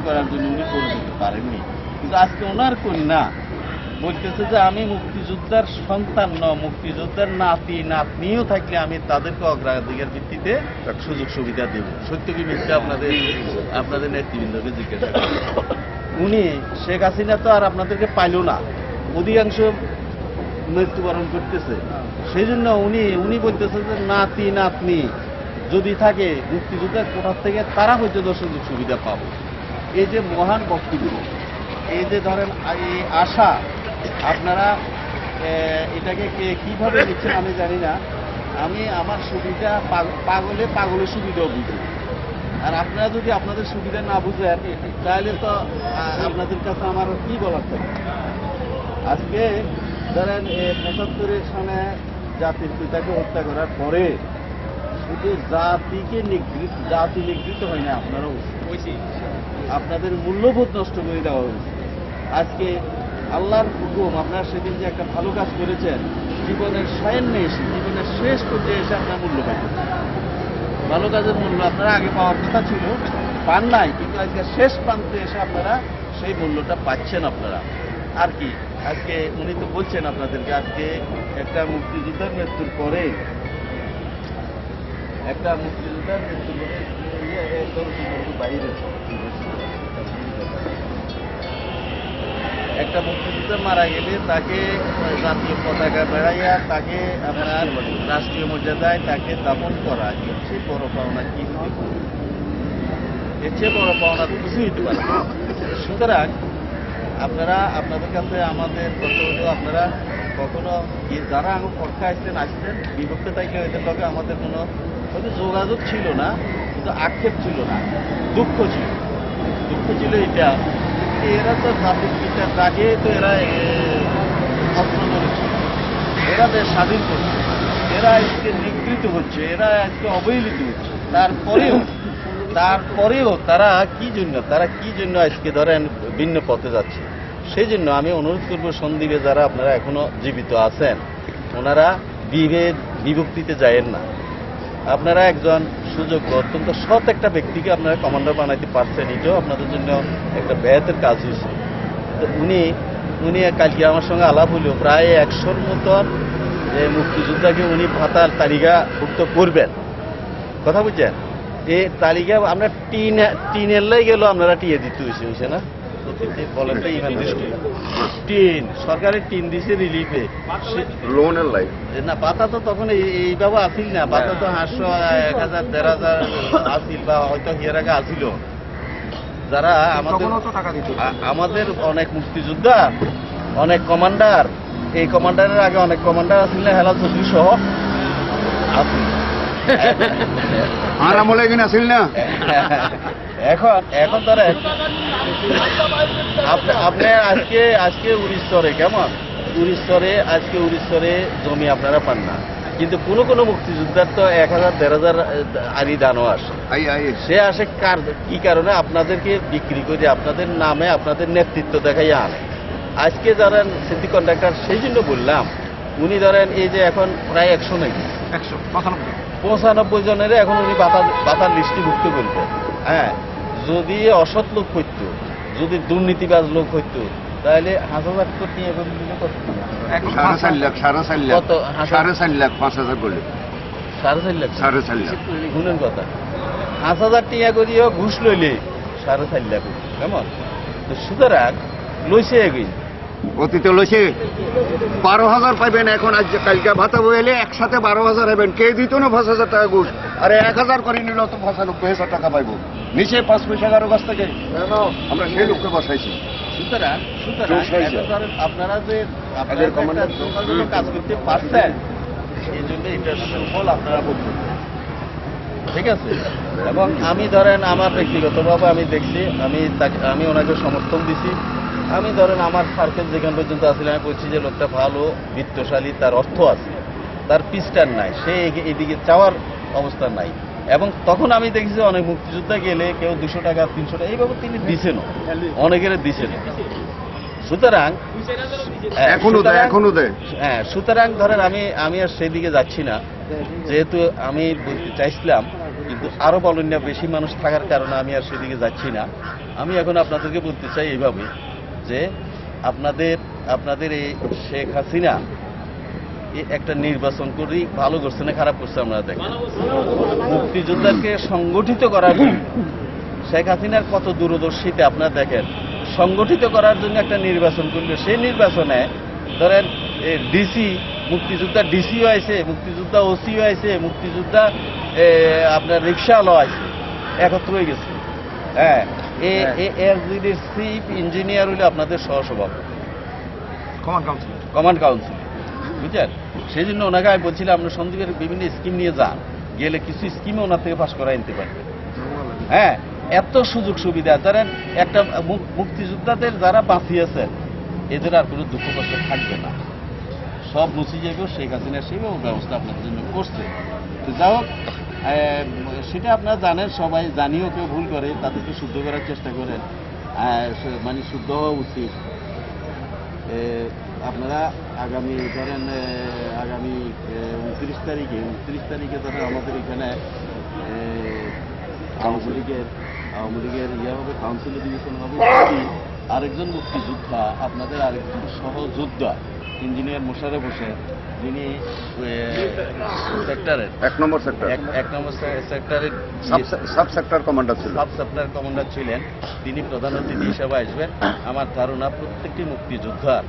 করার জন্য উনি করে দিতে পারেননি। কিন্তু আজকে ওনার কন্যা বলতেছে যে আমি মুক্তিযোদ্ধার সন্তান মুক্তিযোদ্ধার নাতি নাতনিও থাকলে আমি তাদেরকে অগ্রাধিকার ভিত্তিতে সুযোগ সুবিধা দেব। সত্য কি মিথ্যা আপনাদের নেতৃবৃন্দকে জিজ্ঞাসা করেন। উনি শেখ হাসিনা তো আর আপনাদেরকে পাইল না, অধিকাংশ মৃত্যুবরণ করতেছে। সেই জন্য উনি বলতেছে যে নাতি নাতনি যদি থাকে মুক্তিযোদ্ধার কোটার থেকে তারা হয়তো সুযোগ সুবিধা পাবো। এই যে মহান বক্তব্য, এই যে ধরেন এই আশা, আপনারা এটাকে কিভাবে নিচ্ছেন আমি জানি না। আমি আমার সুবিধা পাগলের সুবিধাও বুঝি, আর আপনারা যদি আপনাদের সুবিধা না বুঝেন তাহলে তো আপনাদের কাছে আমার কি বলার থাকে। আজকে ধরেন ৭৫-এর সনে জাতির পিতাকে হত্যা করার পরে শুধু জাতি নিগৃহীত হয় না, আপনারাও আপনাদের মূল্যবোধ নষ্ট করে দেওয়া হয়েছে। আজকে আল্লাহর হুকুম, আপনারা সেদিন যে একটা ভালো কাজ করেছেন, জীবনের সায়ান্নে এসে জীবনের শেষ পর্যায়ে এসে আপনার মূল্য পাইছেন। ভালো কাজের মূল্য আপনারা আগে পাওয়ার কথা ছিল, পান নাই, কিন্তু আজকে শেষ প্রান্তে এসে আপনারা সেই মূল্যটা পাচ্ছেন। আপনারা আর কি আজকে উনি তো বলছেন আপনাদেরকে, আজকে একটা মুক্তিযোদ্ধার মৃত্যুর পরে বাইরে একটা মুক্তিযুদ্ধ মারা গেলে তাকে জাতীয় পতাকা বেড়াইয়া তাকে আপনার রাষ্ট্রীয় মর্যাদায় তাকে দাপন করা, এর চেয়ে বড় পাওনা কি হতে পারে? এর চেয়ে বড় পাওনা কিছুই হতে পারে। সুতরাং আপনাদের কাছে আমাদের কথা হলো, আপনারা কখনো যারা আমার পক্ষে আসতেন বিভক্ত থাকলে এদের লগে আমাদের কোনো হয়তো যোগাযোগ ছিল না, কিন্তু আক্ষেপ ছিল না, দুঃখ ছিল এটা। এরা তো জাতির পিতার দাগে তো এরা অস্ত্র ধরেছে, এরা দেশ স্বাধীন করছে, এরা আজকে নিগৃহীত হচ্ছে, এরা আজকে অবহেলিত হচ্ছে। তারপরেও তারা কি জন্য আজকে ধরেন ভিন্ন পথে যাচ্ছে। সেই জন্য আমি অনুরোধ করব, সন্দীপে যারা আপনারা এখনো জীবিত আছেন, ওনারা বিভক্তিতে যায়েন না। আপনারা একজন সুযোগ্য অত্যন্ত সৎ একটা ব্যক্তিকে আপনারা কমান্ডার বানাইতে পারছেন, এটাও আপনাদের জন্য একটা ব্যাহতের কাজ হয়েছে। তো উনি কালকে আমার সঙ্গে আলাপ হইল, প্রায় 100-র মতন যে মুক্তিযোদ্ধাকে উনি ভাতার তালিকাভুক্ত করবেন, কথা বুঝছেন। এই তালিকা আমরা টিনের লাই গেল, আপনারা টিয়ে দিতে হয়েছে না, বলেন তো ইমান দৃষ্টি টিন সরকারের টিন দিছে রিলিফে, লোনের লাই না, পাতা তো তখন এইভাবে আসিল না, পাতা তো 500, 1000, 1500 আসিল, বা হয়তো এর আগে আসিল। যারা আমাদের অনেক মুক্তিযোদ্ধা, অনেক কমান্ডার, এই কমান্ডারের আগে অনেক কমান্ডার আসিল না, হেলা চৌধুরী সহ আসিল, আর আমলে কিনা আসিল না। এখন ধরেন আপনি আজকে উড়িষ্যরে কেমন উড়িষ্যরে জমি আপনারা পান না, কিন্তু কোনো মুক্তিযোদ্ধার তো 1000-1500 আরি দানও আসে। সে আসে কি কারণে? আপনাদেরকে বিক্রি করে আপনাদের নামে আপনাদের নেতৃত্ব দেখাইয়া আনে। আজকে ধরেন সিটি কন্ডাক্টর, সেই জন্য বললাম, উনি ধরেন এই যে এখন প্রায় 100 নাকি 195 জনের এখন উনি বাতার লিস্টিভুক্ত করবেন। হ্যাঁ, যদি অসৎ লোক হইত, যদি দুর্নীতিবাজ লোক হইত, তাহলে 1000 কোটি এখন কত? 4.5 লাখ, 4.5 লাখ, 5,000 করলে 4.5 লাখ গুণের কথা। 5,000 টিয়া করিও ঘুষ লইলে 4.5 লাখ, কেমন? তো সুতরাং লইছে এগিয়ে অতীতে লইছে 12,000 পাইবেন। এখন আজ কালকে ভাতা বইলে একসাথে 12,000 হবেন, কে দিত না 5,000 টাকা ঘুষ, আরে 1,000 করে নিল তো 95,000 টাকা পাইব, নিচে 5 পয়সা কারো কাছ থেকে আমরা সেই লোককে বসাইছি। সুতরাং আপনারা যে আপনাদের কাজ করতে পারছেন, এই জন্য এটার সুফল আপনারা বলছেন, ঠিক আছে। এবং আমি ধরেন আমার ব্যক্তিগতভাবে আমি দেখছি, আমি ওনাকে সমর্থন দিছি। আমি ধরেন আমার সার্কেল যেখান পর্যন্ত আসলে আমি বলছি যে লোকটা ভালো, বিত্তশালী, তার অর্থ আছে, তার পিস্টার নাই, সে এদিকে চাওয়ার অবস্থা নাই। এবং তখন আমি দেখছি অনেক মুক্তিযোদ্ধা গেলে কেউ 200 টাকা 300 টাকা এইভাবে তিনি দিছেন, অনেকের দিছেন। সুতরাং সুতরাং ধরেন আমি আর সেই দিকে যাচ্ছি না, যেহেতু আমি বলতে চাইছিলাম কিন্তু আরো বলুন বেশি মানুষ থাকার কারণে আমি আর সেদিকে যাচ্ছি না। আমি এখন আপনাদেরকে বলতে চাই এইভাবে যে আপনাদের এই শেখ হাসিনা একটা নির্বাচন করি ভালো করছে না খারাপ করছে আমরা দেখেন। মুক্তিযোদ্ধাকে সংগঠিত করার জন্য শেখ হাসিনার কত দূরদর্শিতা আপনারা দেখেন। সংগঠিত করার জন্য একটা নির্বাচন করলে সেই নির্বাচনে ধরেন ডিসি মুক্তিযোদ্ধা ডিসিও আইছে, মুক্তিযোদ্ধা ওসিও আইছে, মুক্তিযোদ্ধা আপনার রিক্সাওয়ালা আইছে, একত্র হয়ে গেছে। হ্যাঁ, এসডিডির চিফ ইঞ্জিনিয়ার হইলে আপনাদের সহসভাপতি কমান্ড কাউন্সিল, বুঝছেন? সেই জন্য ওনাকে আমি বলছিলাম আপনার সন্দীপের বিভিন্ন স্কিম নিয়ে যান, গেলে কিছু স্কিমে ওনার থেকে পাস করা নিতে পারবে। হ্যাঁ, এত সুযোগ সুবিধা ধরেন একটা মুক্তিযোদ্ধাদের যারা বাঁচিয়েছেন এদের আর কোনো দুঃখ কষ্ট থাকবে না, সব মুছে যাবে। শেখ হাসিনা সেও ব্যবস্থা আপনাদের জন্য করছে। তো যাই হোক, সেটা আপনারা জানেন, সবাই জানিও কেউ ভুল করে তাদেরকে শুদ্ধ করার চেষ্টা করেন, মানে শুদ্ধ হওয়া উচিত। আপনারা আগামী ধরেন আগামী 29 তারিখে ধরেন আমাদের এখানে আওয়ামী লীগের ইয়ে হবে, কাউন্সিল অধিবেশন হবে। আরেকজন মুক্তিযোদ্ধা আপনাদের আরেকজন সহযোদ্ধা ইঞ্জিনিয়ার মোশাররফ হোসেন, যিনি সেক্টরের 1 নম্বর সেক্টরের সাব সেক্টর কমান্ডার ছিলেন, তিনি প্রধান অতিথি হিসেবে আসবেন। আমার ধারণা প্রত্যেকটি মুক্তিযোদ্ধার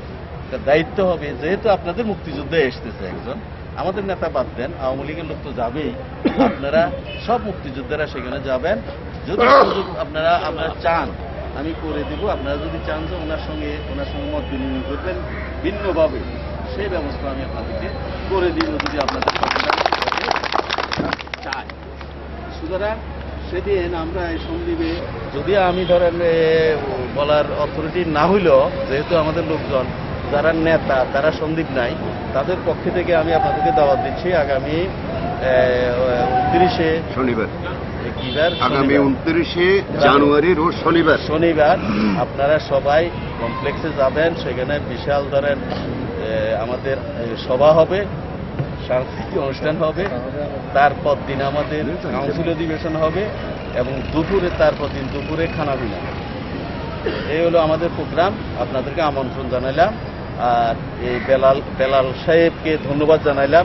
দায়িত্ব হবে, যেহেতু আপনাদের মুক্তিযোদ্ধা এসতেছে একজন, আমাদের নেতা বাদ দেন, আওয়ামী লীগের লোক তো যাবেই, আপনারা সব মুক্তিযোদ্ধারা সেখানে যাবেন। যদি আপনারা চান আমি করে দিব, আপনারা যদি চান যে ওনার সঙ্গে মত বিনিময় করবেন ভিন্নভাবে, সেই ব্যবস্থা আমি আপনাদেরকে করে দিব যদি আপনাদের চাই। সুতরাং সেদিন আমরা এই সন্দীপে যদি আমি ধরেন বলার অথরিটি না হইলেও, যেহেতু আমাদের লোকজন যারা নেতা তারা সন্দীপ নাই, তাদের পক্ষে থেকে আমি আপনাদেরকে দাওয়াত দিচ্ছি আগামী 29 শনিবার, আগামী 29 জানুয়ারি রোজ শনিবার আপনারা সবাই কমপ্লেক্সে যাবেন। সেখানে বিশাল ধরেন আমাদের সভা হবে, সাংস্কৃতিক অনুষ্ঠান হবে, তারপর দিন আমাদের কাউন্সিল অধিবেশন হবে এবং তারপর দিন দুপুরে খানা পিনা। এই হলো আমাদের প্রোগ্রাম। আপনাদেরকে আমন্ত্রণ জানাইলাম, আর এই বেলাল সাহেবকে ধন্যবাদ জানাইলাম।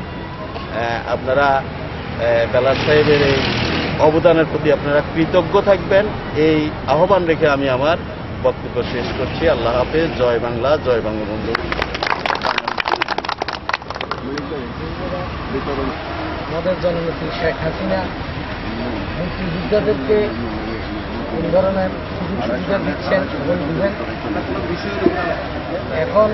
আপনারা বেলাল সাহেবের এই অবদানের প্রতি আপনারা কৃতজ্ঞ থাকবেন, এই আহ্বান রেখে আমি আমার বক্তব্য শেষ করছি। আল্লাহ হাফেজ। জয় বাংলা, জয় বঙ্গবন্ধু। আমাদের জননেত্রী শেখ হাসিনা মুক্তিযোদ্ধাদেরকে কোন ধরনের সুযোগ সুবিধা দিচ্ছেন এবং দিবেন, এখন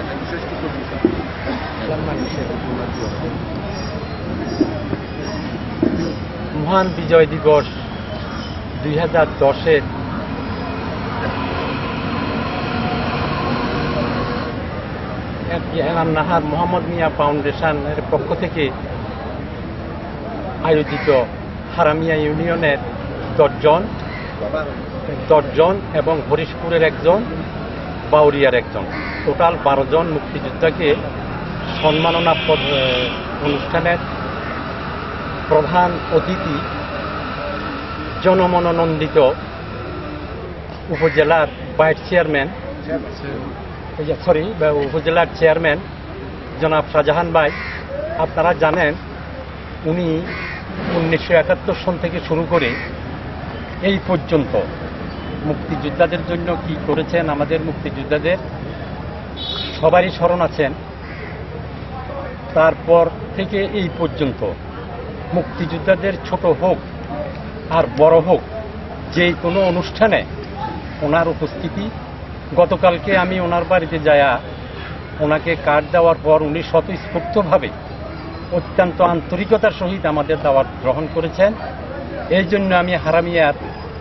মহান বিজয় দিবস 2010-এর এনাম নাহার মোহাম্মদ মিয়া ফাউন্ডেশনের পক্ষ থেকে আয়োজিত হারামিয়া ইউনিয়নের 10 জন এবং হরিশপুরের একজন, বাউরিয়ার একজন, টোটাল 12 জন মুক্তিযোদ্ধাকে সম্মাননা অনুষ্ঠানের প্রধান অতিথি জনমনোনন্দিত উপজেলার উপজেলার চেয়ারম্যান জনাব শাহজাহান ভাই। আপনারা জানেন উনি 1971 সন থেকে শুরু করে এই পর্যন্ত মুক্তিযোদ্ধাদের জন্য কি করেছেন, আমাদের মুক্তিযোদ্ধাদের সবারই স্মরণ আছেন। তারপর থেকে এই পর্যন্ত মুক্তিযোদ্ধাদের ছোট হোক আর বড় হোক, যে কোনো অনুষ্ঠানে ওনার উপস্থিতি। গতকালকে আমি ওনার বাড়িতে যায়া ওনাকে কার্ড দেওয়ার পর উনি স্বতঃস্ফূর্তভাবে অত্যন্ত আন্তরিকতার সহিত আমাদের দাওয়াত গ্রহণ করেছেন। এই জন্য আমি হারামিয়ার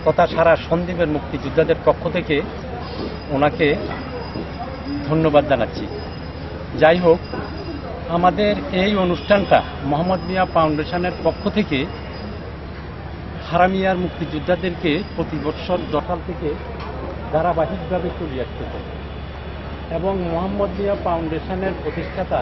তথা সারা সন্দ্বীপের মুক্তিযোদ্ধাদের পক্ষ থেকে ওনাকে ধন্যবাদ জানাচ্ছি। যাই হোক, আমাদের এই অনুষ্ঠানটা মোহাম্মদ মিয়া ফাউন্ডেশনের পক্ষ থেকে হারামিয়ার মুক্তিযোদ্ধাদেরকে প্রতি বৎসর যথাল থেকে ধারাবাহিকভাবে চলে আসতেছে এবং মোহাম্মদ মিয়া ফাউন্ডেশনের প্রতিষ্ঠাতা